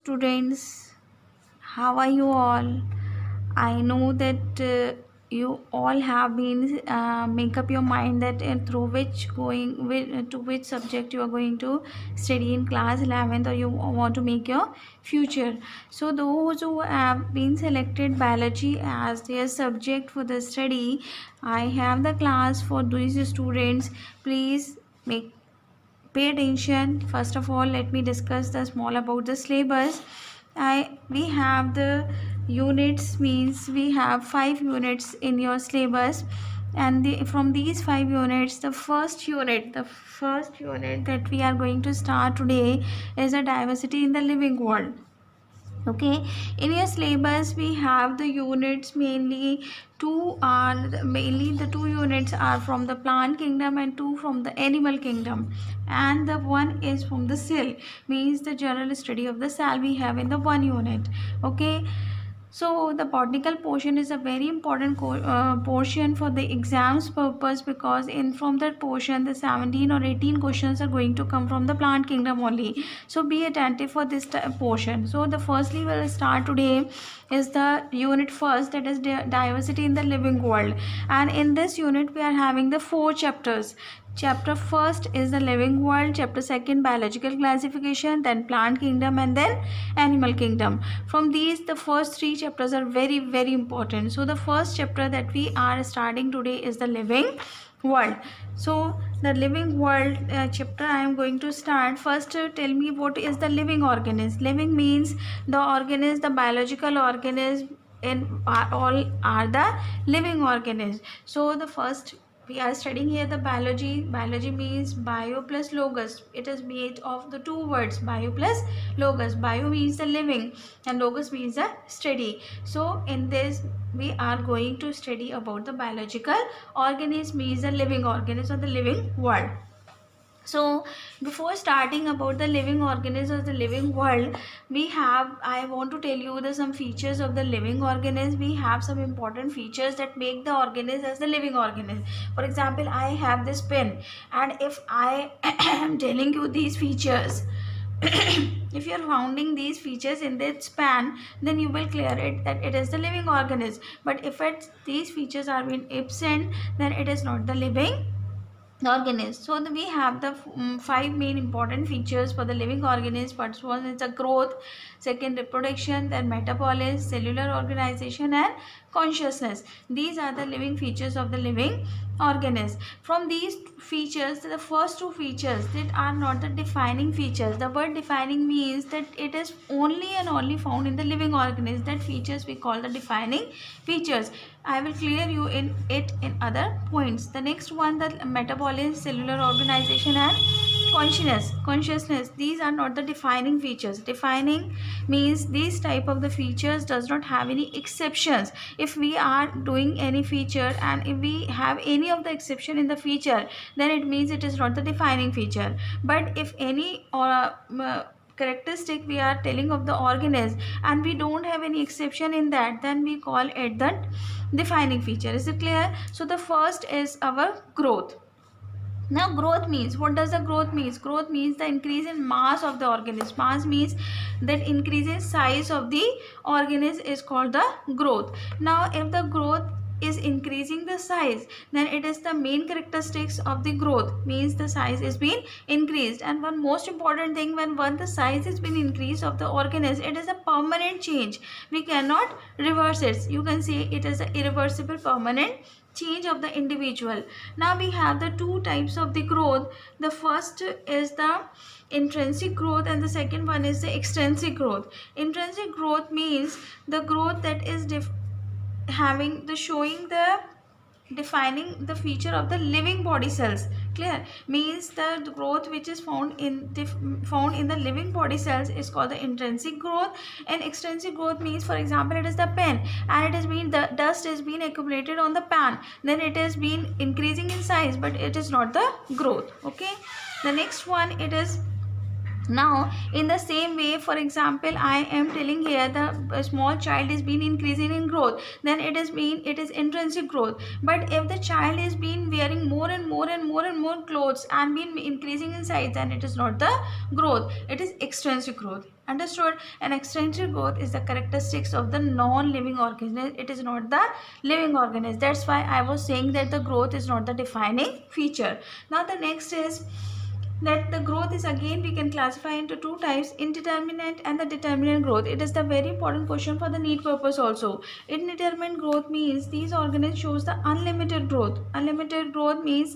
Students, how are you all? I know that you all have been make up your mind that through to which subject you are going to study in class 11th, or you want to make your future. So those who have been selected biology as their subject for the study, I have the class for these students. Please make pay attention. First of all, let me discuss the small about the syllabus. We have the units, means we have 5 units in your syllabus, and from these 5 units, the first unit that we are going to start today is a diversity in the living world. Okay, in your syllabus we have the units, mainly the two units are from the plant kingdom and two from the animal kingdom, and the one is from the cell, means the general study of the cell we have in the one unit. Okay, so the botanical portion is a very important portion for the exams purpose, because in from that portion the 17 or 18 questions are going to come from the plant kingdom only. So be attentive for this portion. So the firstly we'll start today is the unit first, that is diversity in the living world, and in this unit we are having the 4 chapters. Chapter first is the living world, chapter second biological classification, then plant kingdom, and then animal kingdom. From these, the first 3 chapters are very important. So the first chapter that we are starting today is the living world. So the living world chapter I am going to start. First, tell me what is the living organism. Living means the organism, the biological organism, in all are the living organisms. So the first we are studying here the biology means bio plus logos. It is made of the two words, bio plus logos. Bio means the living and logos means the study. So in this we are going to study about the biological organism, means the living organism or the living world. So before starting about the living organism or the living world, I want to tell you the some features of the living organism. We have some important features that make the organism as the living organism. For example, I have this pen, and if I am telling you these features, if you are founding these features in this span, then you will clear it that it is the living organism. But if these features are being absent, then it is not the living organism. So we have the 5 main important features for the living organism. First one is the growth, second reproduction, then metabolism, cellular organization, and consciousness. These are the living features of the living organism. From these features, the first two features that are not the defining features. The word defining means that it is only and only found in the living organism. That features we call the defining features. I will clear you in other points. The next one, the metabolism, cellular organization, and consciousness. These are not the defining features. Defining means these type of the features does not have any exceptions. If we are doing any feature and if we have any of the exception in the feature, then it means it is not the defining feature. But if any characteristic we are telling of the organism and we don't have any exception in that, then we call it the defining feature. Is it clear? So the first is our growth. Now growth means, what does the growth means? Growth means the increase in mass of the organism. Mass means that increase in size of the organism is called the growth. Now if the growth is increasing the size, then it is the main characteristics of the growth, means the size is being increased. And one most important thing, when the size is being increased of the organism, it is a permanent change. We cannot reverse it. You can say it is an irreversible permanent change of the individual. Now we have the two types of the growth. The first is the intrinsic growth and the second one is the extrinsic growth. Intrinsic growth means the growth that is showing the defining the feature of the living body cells. Clear? Means the growth which is found in the living body cells is called the intrinsic growth. And extrinsic growth means, for example, it is the pen and it has been, the dust is being accumulated on the pan, then it has been increasing in size, but it is not the growth. Okay, the next one, it is Now in the same way, for example, I am telling here the small child is been increasing in growth, then it is intrinsic growth. But if the child is been wearing more and more and more and more clothes and been increasing in size, then it is not the growth, it is extrinsic growth. Understood? And extrinsic growth is the characteristics of the non-living organism, it is not the living organism. That's why I was saying that the growth is not the defining feature. Now the next is that the growth is, again we can classify into two types, indeterminate and the determinate growth. It is the very important question for the NEET purpose also. Indeterminate growth means these organisms shows the unlimited growth. Unlimited growth means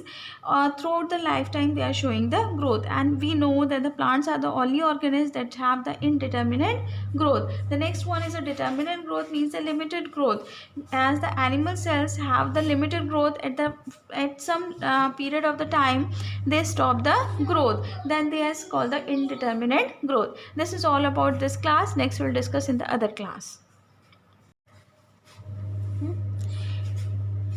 throughout the lifetime they are showing the growth, and we know that the plants are the only organisms that have the indeterminate growth. The next one is a determinate growth, means a limited growth, as the animal cells have the limited growth at some period of the time they stop the growth, then they are called the indeterminate growth. This is all about this class. Next we'll discuss in the other class.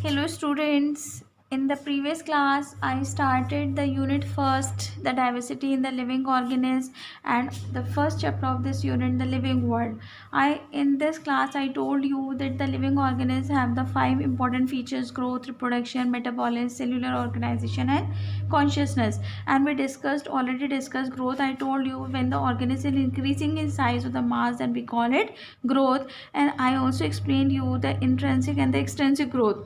Hello students, in the previous class I started the unit first, the diversity in the living organism, and the first chapter of this unit, the living world. In this class I told you that the living organisms have the 5 important features: growth, reproduction, metabolism, cellular organization and consciousness. And we already discussed growth. I told you when the organism is increasing in size or the mass, then we call it growth. And I also explained you the intrinsic and the extrinsic growth.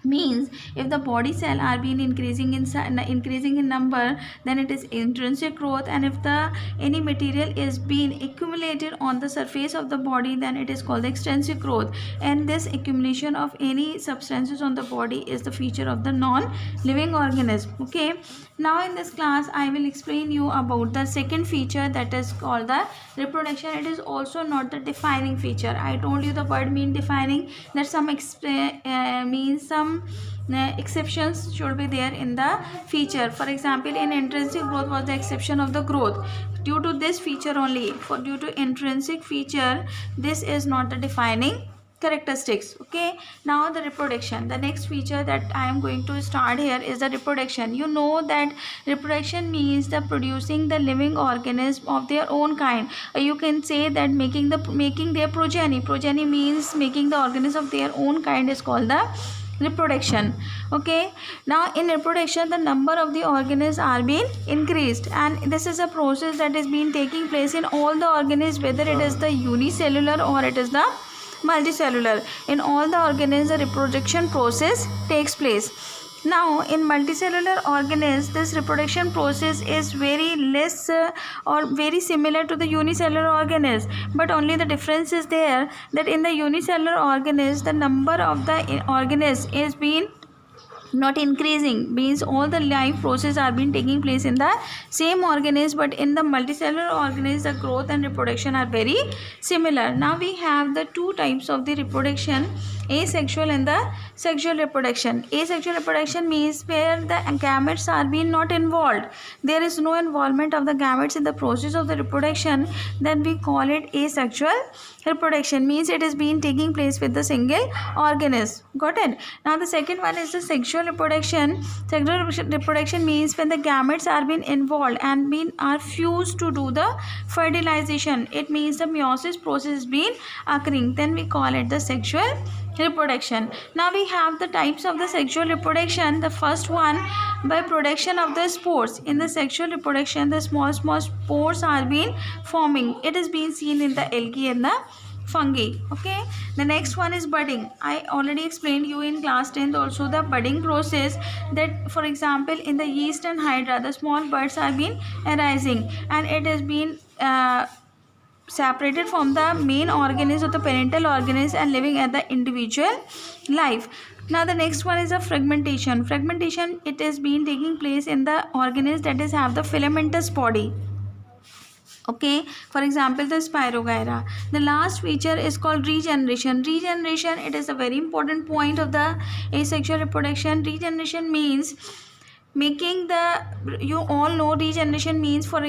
Means if the body cell are being increasing in number, then it is intrinsic growth, and if any material is being accumulated on the surface of the body, then it is called the extrinsic growth. And this accumulation of any substances on the body is the feature of the non-living organism. Okay, now in this class I will explain you about the second feature, that is called the reproduction. It is also not the defining feature. I told you the word mean defining, that some means some exceptions should be there in the feature. For example, in intrinsic growth was the exception of the growth. Due to this feature only, due to intrinsic feature, this is not the defining characteristics. Okay, now the reproduction, the next feature that I am going to start here is the reproduction. You know that reproduction means the producing the living organism of their own kind. You can say that making their progeny means making the organism of their own kind is called the reproduction. Okay, now in reproduction the number of the organisms are being increased, and this is a process that is being taking place in all the organisms, whether it is the unicellular or it is the multicellular. In all the organisms the reproduction process takes place. Now in multicellular organisms this reproduction process is very less or very similar to the unicellular organisms, but only the difference is there that in the unicellular organisms the number of the organisms is being not increasing, means all the life process are being taking place in the same organism, but in the multicellular organisms the growth and reproduction are very similar. Now we have the two types of the reproduction, asexual and the sexual reproduction. Asexual reproduction means where the gametes are being not involved, there is no involvement of the gametes in the process of the reproduction, then we call it asexual reproduction, means it is being taking place with the single organism. Got it? Now the second one is the sexual reproduction. Sexual reproduction means when the gametes are being involved and are fused to do the fertilization, it means the meiosis process is being occurring, then we call it the sexual reproduction. Now we have the types of the sexual reproduction. The first one, by production of the spores. In the sexual reproduction the small spores are being forming, it is being seen in the algae and the fungi. Okay, the next one is budding. I already explained you in class 10th also the budding process, that for example in the yeast and hydra the small buds are being arising, and it has been separated from the main organism or the parental organism and living at the individual life. Now the next one is a fragmentation. Fragmentation, it is being taking place in the organism that is have the filamentous body. Okay, for example the Spirogyra. The last feature is called regeneration. Regeneration, it is a very important point of the asexual reproduction. Regeneration means making the, you all know regeneration means for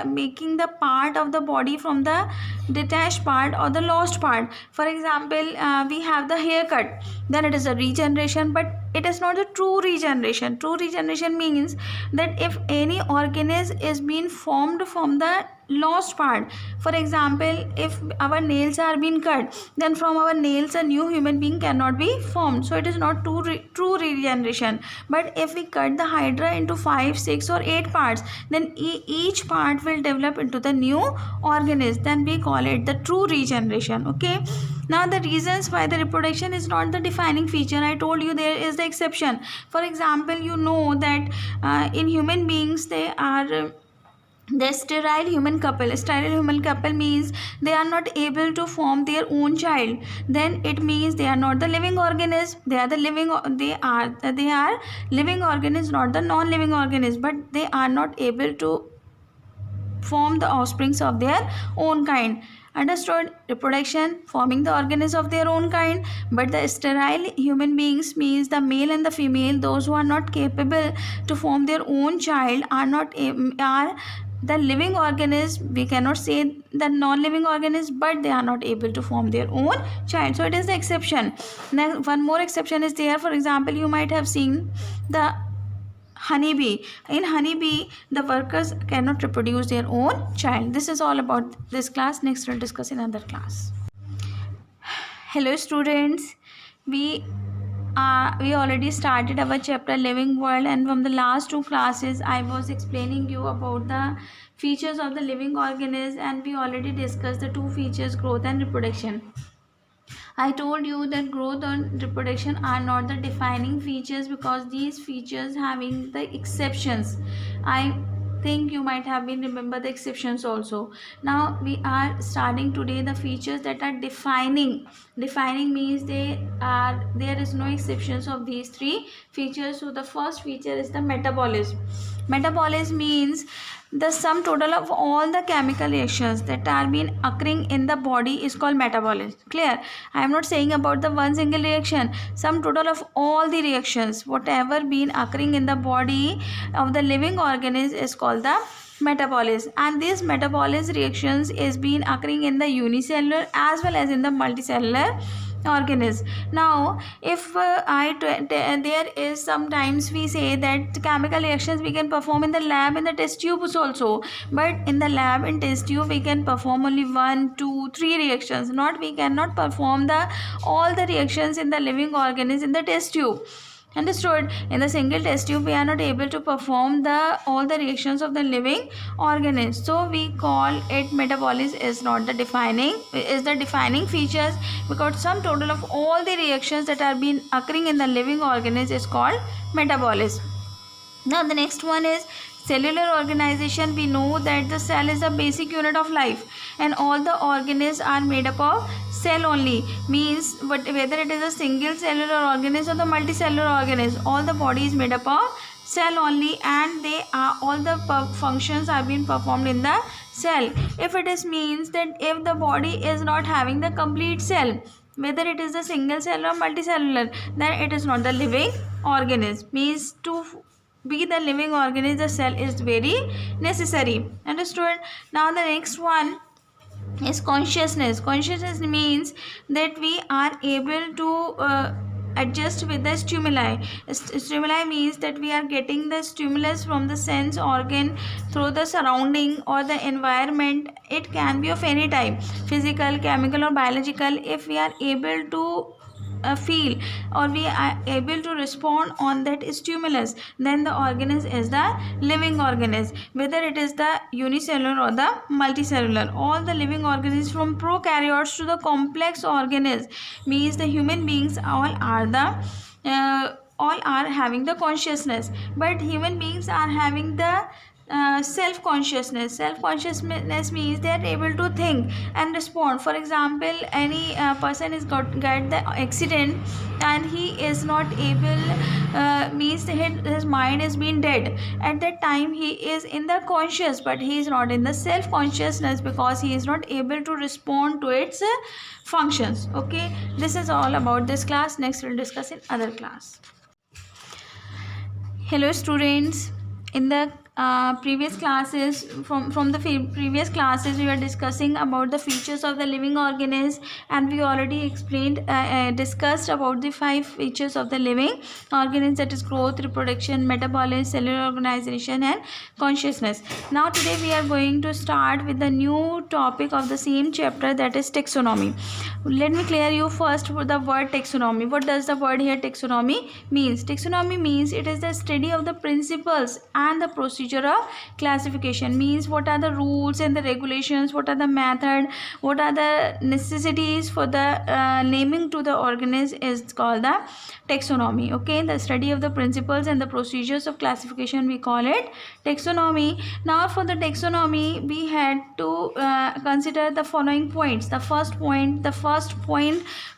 making the part of the body from the detached part or the lost part. For example, we have the haircut, then it is a regeneration, but it is not the true regeneration. True regeneration means that if any organism is being formed from the lost part. For example, if our nails are being cut, then from our nails a new human being cannot be formed, so it is not true regeneration. But if we cut the hydra into 5, 6 or 8 parts, then each part will develop into the new organism, then we call it the true regeneration. Okay, now the reasons why the reproduction is not the defining feature, I told you there is the exception. For example, you know that in human beings they are the sterile human couple. Sterile human couple means they are not able to form their own child, then it means they are not the living organism. They are living organisms, not the non-living organisms, but they are not able to form the offsprings of their own kind. Understood? Reproduction, forming the organisms of their own kind. But the sterile human beings means the male and the female, those who are not capable to form their own child are the living organism. We cannot say the non-living organism, but they are not able to form their own child, so it is the exception. Now one more exception is there. For example, you might have seen the honeybee. In honeybee, the workers cannot reproduce their own child. This is all about this class. Next we'll discuss in another class. Hello students, we already started our chapter living world, and from the last 2 classes I was explaining you about the features of the living organism, and we already discussed the 2 features, growth and reproduction. I told you that growth and reproduction are not the defining features because these features having the exceptions. I think you might have been remember the exceptions also. Now we are starting today the features that are defining. Defining means there is no exceptions of these 3 features. So the first feature is the metabolism. Metabolism means the sum total of all the chemical reactions that are being occurring in the body is called metabolism. Clear? I am not saying about the one single reaction. Sum total of all the reactions whatever been occurring in the body of the living organism is called the metabolism, and these metabolism reactions is being occurring in the unicellular as well as in the multicellular organism. Now if there is sometimes we say that chemical reactions we can perform in the lab in the test tubes also, but in the lab in test tube we can perform only 1, 2, 3 reactions, not we cannot perform the all the reactions in the living organism in the test tube. Understood? In the single test tube we are not able to perform all the reactions of the living organism, so we call it metabolism is not the defining features, because sum total of all the reactions that are being occurring in the living organism is called metabolism. Now the next one is cellular organization. We know that the cell is the basic unit of life, and all the organisms are made up of cell only. Means whether it is a single cellular organism or the multicellular organism, all the body is made up of cell only, and they are all the functions are being performed in the cell. If it is means that if the body is not having the complete cell, whether it is a single cell or multicellular, then it is not the living organism. Means to be the living organism the cell is very necessary. Understood? Now the next one is consciousness. Consciousness means that we are able to adjust with the stimuli. Stimuli means that we are getting the stimulus from the sense organ through the surrounding or the environment. It can be of any type, physical, chemical or biological. If we are able to feel or we are able to respond on that stimulus, then the organism is the living organism, whether it is the unicellular or the multicellular. All the living organisms from prokaryotes to the complex organisms, means the human beings all are having the consciousness, but human beings are having the self-consciousness. Self-consciousness means they are able to think and respond. For example, any person is get the accident and he is not able, means his mind is being dead. At that time he is in the conscious, but he is not in the self-consciousness because he is not able to respond to its functions. Okay, this is all about this class. Next we'll discuss in other class. Hello students, in the previous classes, from the previous classes we were discussing about the features of the living organism, and we already explained discussed about the 5 features of the living organism, that is growth, reproduction, metabolism, cellular organization, and consciousness. Now today we are going to start with the new topic of the same chapter, that is taxonomy. Let me clear you first for the word taxonomy. What does the word here taxonomy means? Taxonomy means it is the study of the principles and the procedure of classification. Means what are the rules and the regulations, what are the method, what are the necessities for the naming to the organism is called the taxonomy. Okay, the study of the principles and the procedures of classification, we call it taxonomy. Now for the taxonomy we had to consider the following points. The first point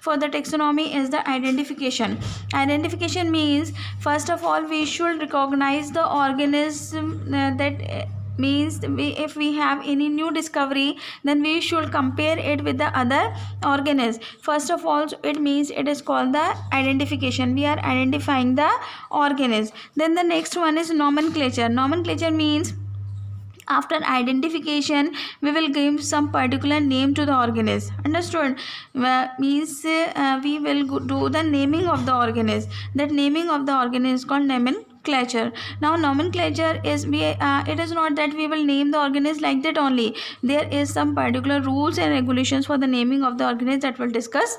for the taxonomy is the identification. Identification means first of all we should recognize the organism that means if we have any new discovery, then we should compare it with the other organism. First of all, it means it is called the identification. We are identifying the organism. Then the next one is nomenclature. Nomenclature means after identification we will give some particular name to the organism. Understood? Means we will do the naming of the organism. That naming of the organism is called nomenclature. Now nomenclature is it is not that we will name the organism like that only. There is some particular rules and regulations for the naming of the organism that we'll discuss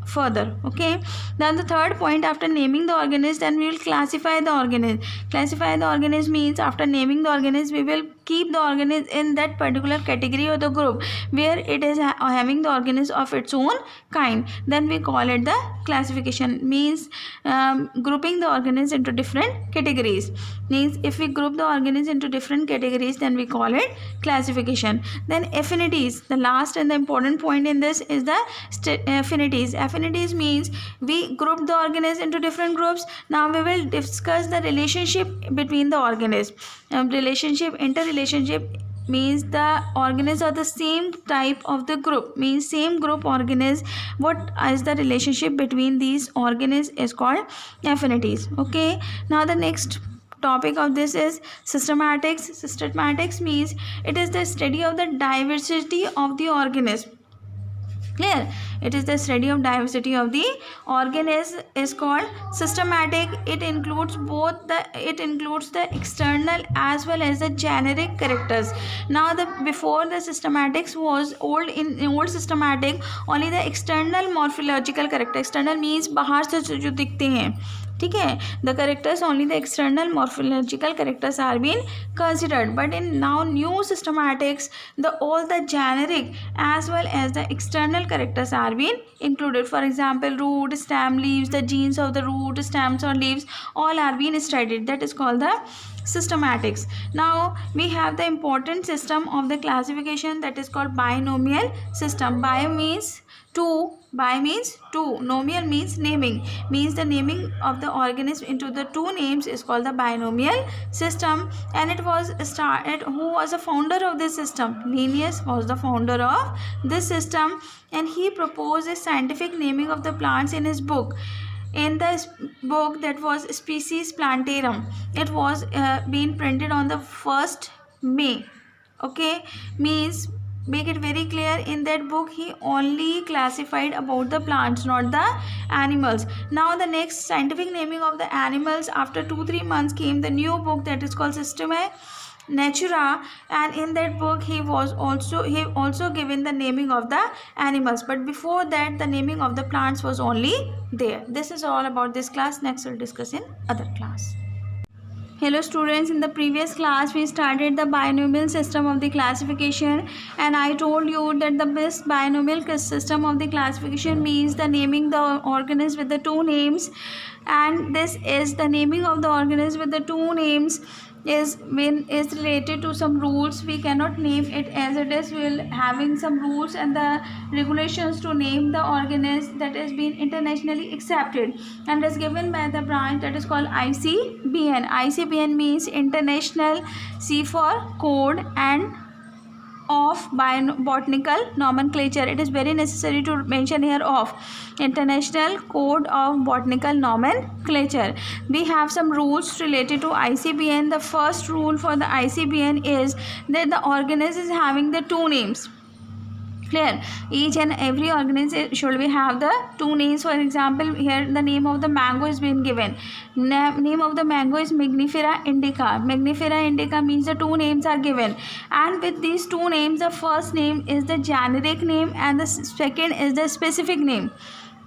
further. Okay, then the third point, after naming the organism, then we will classify the organism. Classify the organism means after naming the organism we will keep the organism in that particular category or the group where it is having the organism of its own kind. Then we call it the classification. Means grouping the organism into different categories. Means if we group the organism into different categories, then we call it classification. Then affinities, the last and the important point in this is the affinities. Affinities means we group the organism into different groups. Now we will discuss the relationship between the organism. Interrelationship means the organisms are the same type of the group, means same group organism. What is the relationship between these organisms is called affinities. Okay, now the next topic of this is systematics. Systematics means it is the study of the diversity of the organism. Clear? It is the study of diversity of the organism is called systematic. It includes the external as well as the generic characters. Now before the systematics was in old systematic, only the external morphological character. External means बाहर से जो दिखते हैं, ठीक है, the characters, only the external morphological characters are being considered. But in now new systematics, all the generic as well as the external characters are being included. For example, root, stem, leaves, the genes of the root, stems or leaves, all are being studied. That is called the systematics. Now we have the important system of the classification, that is called binomial system. Bio means two, bi means two, nomial means naming, means the naming of the organism into the two names is called the binomial system. And it was started, who was the founder of this system? Linnaeus was the founder of this system, and he proposed a scientific naming of the plants in his book. In this book, that was Species Plantarum, it was being printed on the 1st May. Okay, means make it very clear, in that book he only classified about the plants, not the animals. Now the next scientific naming of the animals, after 2-3 months came the new book, that is called Systema Natura, and in that book he also given the naming of the animals. But before that the naming of the plants was only there. This is all about this class. Next we'll discuss in other class. Hello students, in the previous class we started the binomial system of the classification, and I told you that the best binomial system of the classification means the naming the organism with the two names. And this is the naming of the organism with the two names is related to some rules. We cannot name it as it is. We will having some rules and the regulations to name the organism that has been internationally accepted and is given by the branch that is called ICBN. ICBN means International, C for code, and of botanical nomenclature. It is very necessary to mention here of International Code of Botanical Nomenclature. We have some rules related to ICBN. The first rule for the ICBN is that the organism is having the two names. Clear? Each and every organism should we have the two names. For example, here the name of the mango is being given. Name of the mango is Mangifera indica. Mangifera indica means the two names are given, and with these two names, the first name is the generic name and the second is the specific name.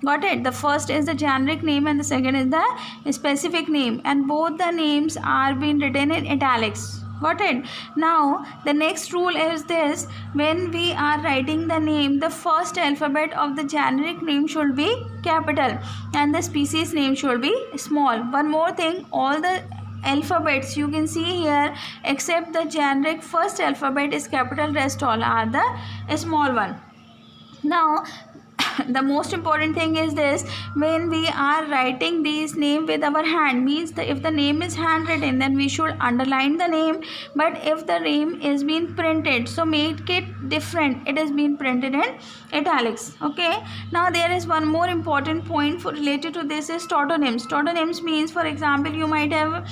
Got it? The first is the generic name and the second is the specific name, and both the names are being written in italics. Got it? Now the next rule is this: when we are writing the name, the first alphabet of the generic name should be capital and the species name should be small. One more thing, all the alphabets you can see here except the generic first alphabet is capital, rest all are the small one. Now the most important thing is this: when we are writing these name with our hand, means that if the name is handwritten, then we should underline the name, but if the name is being printed, so make it different, it is being printed in italics. Okay, now there is one more important point for related to this is tautonyms. Tautonyms means, for example, you might have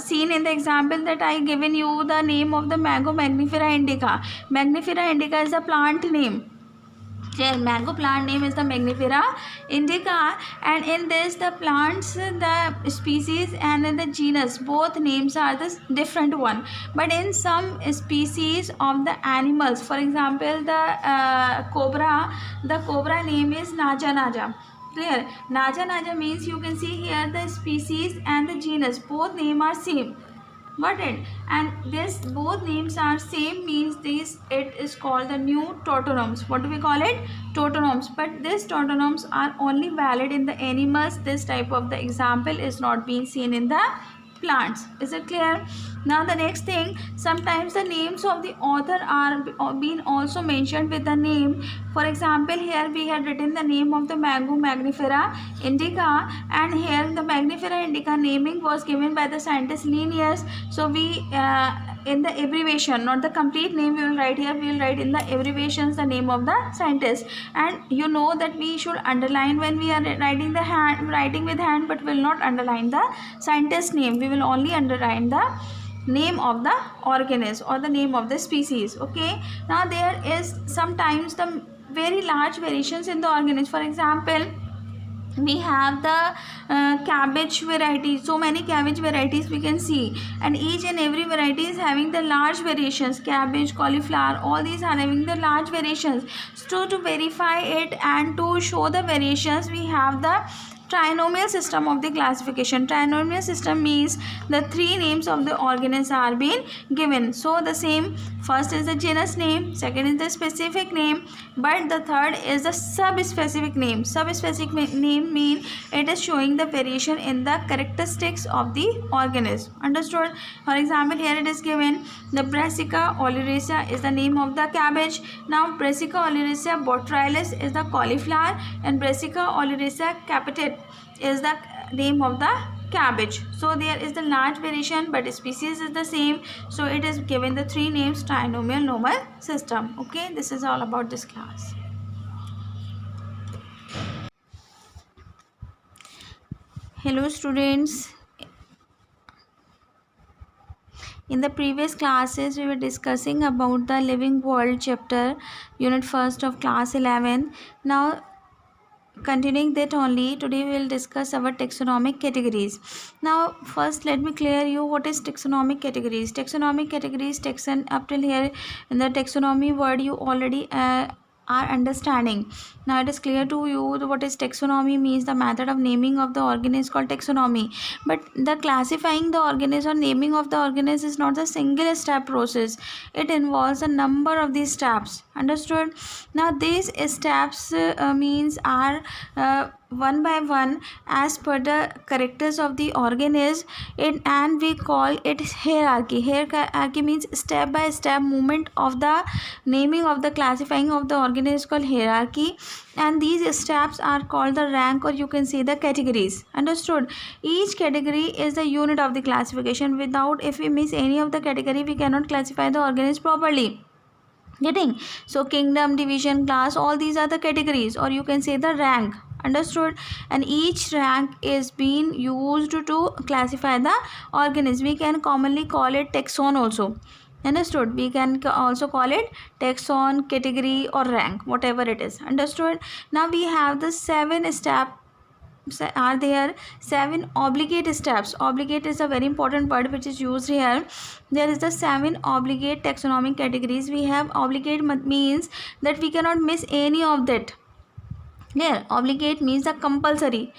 seen in the example that I given you the name of the mango Mangifera indica. Mangifera indica is a plant name. Mango plant name is the Mangifera indica, and in this the plants, the species and the genus, both names are the different one. But in some species of the animals, for example the cobra name is Naja Naja. Clear? Naja Naja means you can see here the species and the genus, both name are same. Got it? And this both names are same means this, it is called the new tautonyms. What do we call it? Tautonyms. But these tautonyms are only valid in the animals. This type of the example is not being seen in the plants. Is it clear? Now the next thing, sometimes the names of the author are being also mentioned with the name. For example, here we had written the name of the mango Mangifera indica, and here the Mangifera indica naming was given by the scientist Linnaeus. So we in the abbreviation, not the complete name we will write here, we will write in the abbreviations the name of the scientist. And you know that we should underline when we are writing with hand, but will not underline the scientist name. We will only underline the name of the organism or the name of the species. Okay, now there is sometimes the very large variations in the organism. For example, we have the cabbage variety, so many cabbage varieties we can see, and each and every variety is having the large variations. Cabbage, cauliflower, all these are having the large variations. So to verify it and to show the variations, we have the trinomial system of the classification. Trinomial system means the three names of the organisms are being given. So the same, first is the genus name, second is the specific name, but the third is the sub-specific name. Sub-specific name mean it is showing the variation in the characteristics of the organism. Understood? For example, here it is given the Brassica oleracea is the name of the cabbage. Now Brassica oleracea botrylus is the cauliflower, and Brassica oleracea capitata is the name of the cabbage. So there is the large variation, but species is the same. So it is given the three names, trinomial nomal system. Okay, this is all about this class. Hello students. In the previous classes, we were discussing about the living world chapter, unit 1st of class 11. Now continuing that only, today we will discuss our taxonomic categories. Now first let me clear you what is taxonomic categories. Taxonomic categories, taxon, up till here in the taxonomy word you already are understanding. Now it is clear to you what is taxonomy means. The method of naming of the organism is called taxonomy, but the classifying the organism or naming of the organism is not a single step process. It involves a number of these steps. Understood? Now these steps means are one by one as per the characters of the organism, and we call it hierarchy. Hierarchy means step by step movement of the naming of the classifying of the organism is called hierarchy, and these steps are called the rank, or you can say the categories. Understood? Each category is the unit of the classification. Without, if we miss any of the category, we cannot classify the organism properly. Getting? So kingdom, division, class, all these are the categories, or you can say the rank. Understood? And each rank is being used to classify the organism. We can commonly call it taxon also. Understood? We can also call it taxon, category, or rank, whatever it is. Understood? Now we have the 7 steps are there, 7 obligate steps. Obligate is a very important word which is used here. There is the 7 obligate taxonomic categories. We have obligate means that we cannot miss any of that. Clear? Obligate means the compulsory.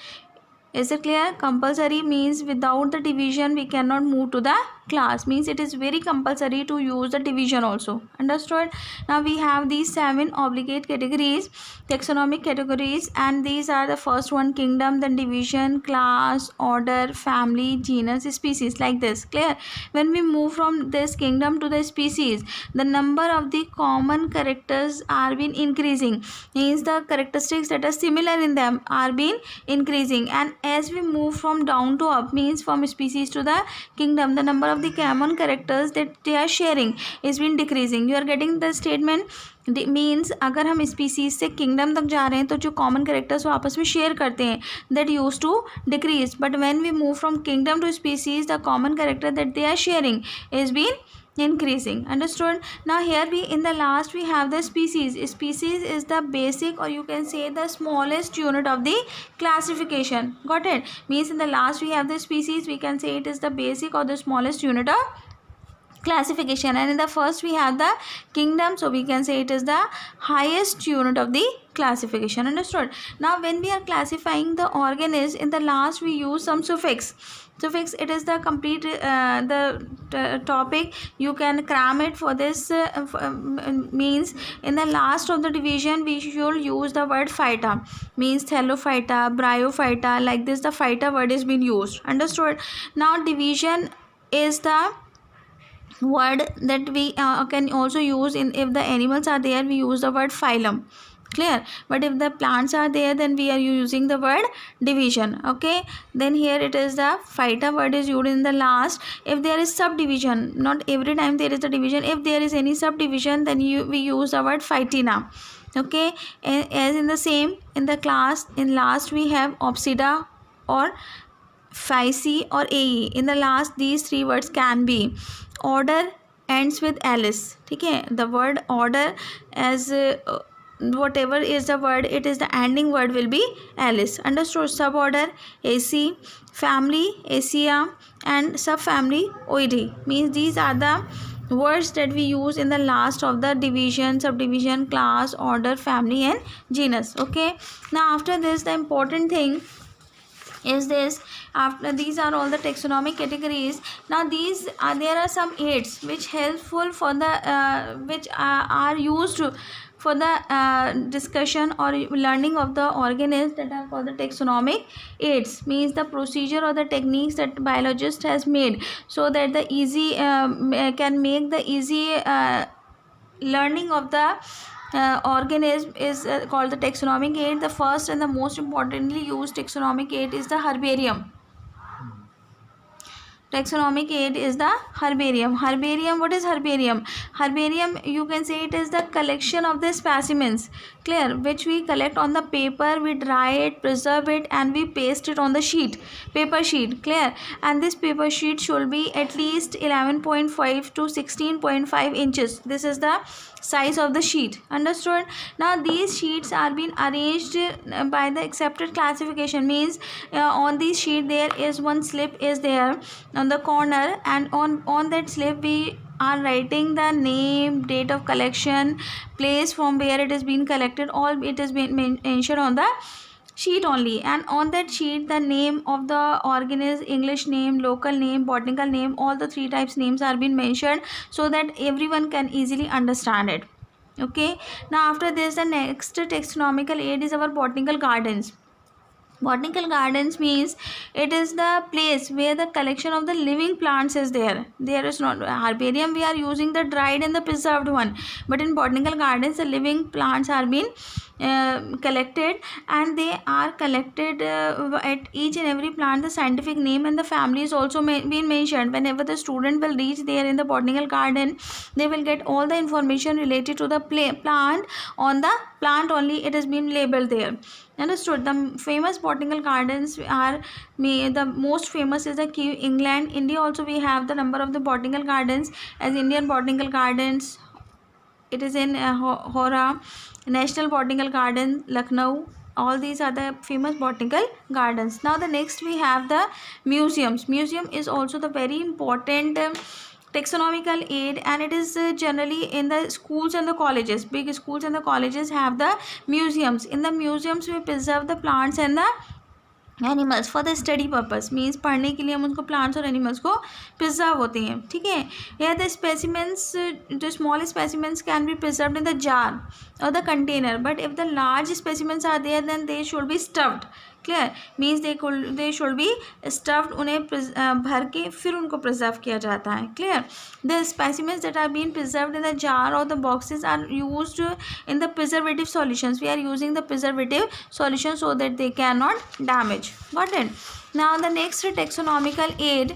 Is it clear? Compulsory means without the division we cannot move to the class, means it is very compulsory to use the division also. Understood? Now we have these 7 obligate categories, taxonomic categories, and these are the first one: kingdom, then division, class, order, family, genus, species, like this. Clear? When we move from this kingdom to the species, the number of the common characters are been increasing, means the characteristics that are similar in them are been increasing. And as we move from down to up, means from species to the kingdom, the number of the common characters that they are sharing is been decreasing. You are getting the statement? Means अगर हम species से kingdom तक जा रहे हैं तो जो common characters वो आपस में शेयर करते हैं, that use to decrease, but when we move from kingdom to species, the common character that they are sharing is been increasing. Understood? Now here we in the last we have the species. Species is the basic, or you can say the smallest unit of the classification. Got it? Means in the last we have the species, we can say it is the basic or the smallest unit of classification, and in the first we have the kingdom, so we can say it is the highest unit of the classification. Understood? Now when we are classifying the organism, in the last we use some suffix. It is the complete topic. You can cram it for this means in the last of the division we should use the word phyta, means thallophyta, bryophyta, like this the phyta word is being used. Understood? Now division is the word that we can also use in, if the animals are there we use the word phylum. Clear? But if the plants are there then we are using the word division. Okay, then here it is the phyta word is used in the last. If there is subdivision, not every time there is a division, if there is any subdivision then we use the word phytina. Okay, as in the same in the class, in last we have Opsida or Physi or Ae. In the last these 3 words can be. Order ends with Alice. ठीक है? The word order as whatever is the word, it is the ending word will be Alice. Understood? Suborder AC, family Acea, and subfamily Oidae. Means these are the words that we use in the last of the division, subdivision, class, order, family, and genus. Okay, now after this the important thing is this. After these are all the taxonomic categories. Now these are, there are some aids which helpful for the which are used for the discussion or learning of the organisms, that are called the taxonomic aids, means the procedure or the techniques that biologist has made so that the easy can make the easy learning of the organism is called the taxonomic aid. The first and the most importantly used taxonomic aid is the herbarium. Taxonomic aid is the herbarium. Herbarium, what is herbarium? Herbarium, you can say it is the collection of the specimens, clear, which we collect on the paper, we dry it, preserve it, and we paste it on the sheet, paper sheet, clear. And this paper sheet should be at least 11.5 to 16.5 inches. This is the size of the sheet. Understood? Now these sheets are being arranged by the accepted classification, means on this sheet there is one slip is there on the corner, and on that slip we are writing the name, date of collection, place from where it is being collected, all it is been mentioned on the sheet only. And on that sheet the name of the organism, English name, local name, botanical name, all the 3 types names are being mentioned so that everyone can easily understand it. Okay, now after this the next taxonomical aid is our botanical gardens. Botanical gardens means it is the place where the collection of the living plants is there. There is not herbarium, we are using the dried and the preserved one, but in botanical gardens the living plants are being collected, and they are collected at each and every plant. The scientific name and the family is also been mentioned. Whenever the student will reach there in the botanical garden, they will get all the information related to the plant. On the plant only it has been labeled there. Understood? The famous botanical gardens are, the most famous is the Kew, England. India also we have the number of the botanical gardens as Indian Botanical Gardens. It is in Hora, National Botanical Garden, Lucknow. All these are the famous botanical gardens. Now the next we have the museums. Museum is also the very important taxonomical aid, and it is generally in the schools and the colleges. Big schools and the colleges have the museums. In the museums we preserve the plants and the animals for the study purpose, means पढ़ने के लिए हम उनको plants और animals को preserve होते हैं. ठीक है. या द स्पेसिमेंट्स, जो small specimens can be preserved in the jar और the container, but if the large specimens are there then they should be stuffed. Clear? Means they should be stuffed. उन्हें भर के फिर उनको प्रिजर्व किया जाता है. Clear? The specimens that are been preserved in the jar और the boxes are used in the preservative solutions. We are using the preservative solution so that they cannot damage. Got it? Now the next taxonomical aid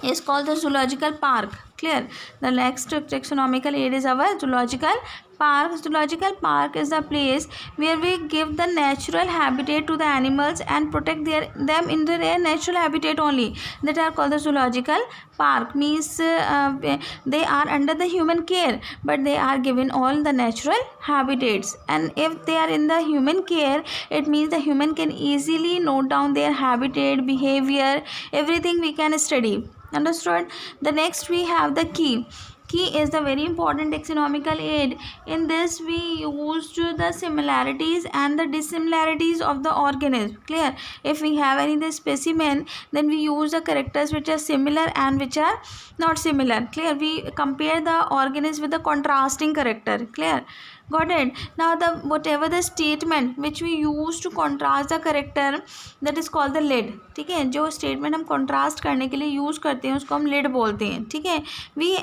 is called the zoological park. Clear? The next taxonomical aid is our zoological park. Zoological park is the place where we give the natural habitat to the animals and protect them in their natural habitat only. That are called the zoological park. Means they are under the human care, but they are given all the natural habitats. And if they are in the human care, it means the human can easily note down their habitat, behavior, everything we can study. Understood? The next we have the key. Key is the very important taxonomical aid. In this we used the similarities and the dissimilarities of the organism. Clear? If we have any the specimen, then we use the characters which are similar and which are not similar. Clear? We compare the organism with the contrasting character. Clear? Got it? Now the whatever the statement which we use to contrast the character, that is called the lid. ठीक है? जो statement हम contrast करने के लिए use करते हैं उसको हम lid बोलते हैं. ठीक है? We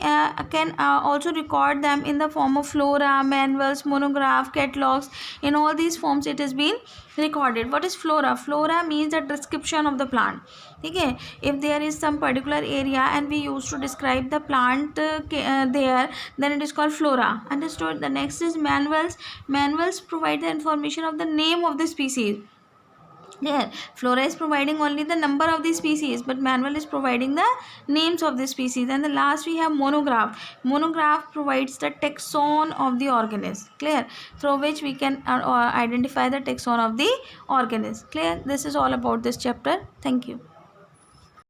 can also record them in the form of flora, manuals, monograph, catalogs. In all these forms it has been recorded. What is flora? Flora means the description of the plant. ठीक है? If there is some particular area and we used to describe the plant there, then it is called flora. Understood? The next is manuals. Manuals provide the information of the name of the species. There, flora is providing only the number of the species, but manual is providing the names of the species. And the last we have monograph. Monograph provides the taxon of the organism. Clear? Through which we can identify the taxon of the organism. Clear? This is all about this chapter. Thank you.